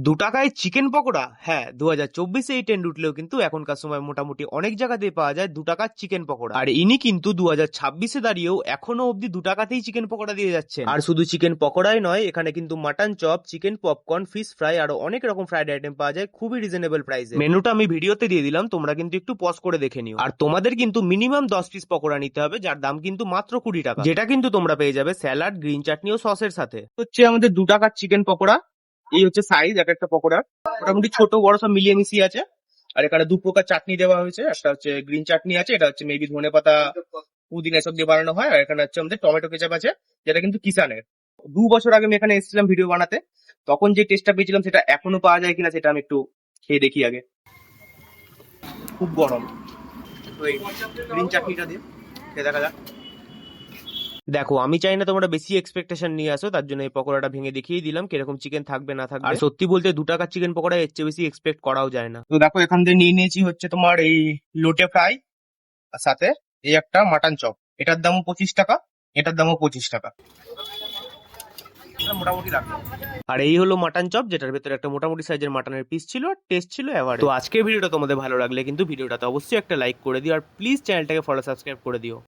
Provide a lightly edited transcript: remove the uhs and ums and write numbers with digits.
৳২ chicken pakora? হ্যাঁ, ২০২৪-এ এই trend উঠলেও কিন্তু এখনকার সময় মোটামুটি অনেক জায়গাতেই পাওয়া যায় ৳২ চিকেন পকোড়া। আর ইনি কিন্তু ২০২৬-এ দাঁড়িয়েও এখনো অব্দি ৳২ চিকেন পকোড়া দিয়ে যাচ্ছেন। আর শুধু চিকেন পকোড়াই নয়, এখানে কিন্তু mutton chop, chicken popcorn, fish fry আরো অনেক রকম ফ্রাইড আইটেম পাওয়া যায় খুবই রিজনেবল প্রাইসে। মেনুটা আমি ভিডিওতে দিয়ে দিলাম, তোমরা কিন্তু একটু পজ করে দেখে নিও। আর তোমাদের কিন্তু মিনিমাম 10 পিস পকোড়া নিতে হবে, যার দাম কিন্তু মাত্র ৳20, যেটা কিন্তু তোমরা পেয়ে যাবে স্যালাড, গ্রিন চাটনি ও সসের সাথে। হচ্ছে আমাদের ৳2 চিকেন পকোড়া। এই হচ্ছে সাইজ এক একটা পকোড়া, মোটামুটি ছোট বড় সব মিলিয়ে মিশিয়ে আছে। আর এখানে দু প্রকার চাটনি দেওয়া হয়েছে, একটা হচ্ছে গ্রিন চাটনি আছে, এটা হচ্ছে মেবি ধনে পাতা, পুদিনা এসব দিয়ে বানানো হয়। আর এখানে হচ্ছে আমাদের টমেটো কেচাপ আছে, যেটা কিন্তু কিষানের। 2 বছর আগে আমি এখানে এসেছিলাম ভিডিও বানাতে, তখন যে টেস্টটা পেয়েছিলাম সেটা এখনো পাওয়া যায় কিনা সেটা আমি একটু খেয়ে দেখি আগে। খুব গরম, তো এই গ্রিন চাটনিটা দিয়ে খেয়ে দেখা যাক। দেখো, আমি চাই না তোমরা বেশি এক্সপেকটেশন নিয়ে আসো, তার জন্য এই পকোড়াটা ভেঙে দেখিয়ে দিলাম কিরকম চিকেন থাকবে না থাকবে। আর সত্যি বলতে ৳2 চিকেন পকোড়া এর চেয়ে বেশি এক্সপেক্ট করাও যায় না। তো দেখো, এখান থেকে নিয়ে নিয়েছি হচ্ছে তোমার এই লোটে ফ্রাই, আর সাথে এই একটা মাটন চপ। এটার দামও ৳25, এটার দামও ৳25। মোটামুটি রাখলাম। আর এই হলো মাটন চপ, যেটার ভেতরে একটা মোটামুটি সাইজের মাটনের পিস ছিল, আর টেস্ট ছিল এভারেজ। তো আজকের ভিডিওটা তোমাদের ভালো লাগলে কিন্তু ভিডিওটাতে অবশ্যই একটা লাইক করে দিও, আর প্লিজ চ্যানেলটাকে ফলো সাবস্ক্রাইব করে দিও।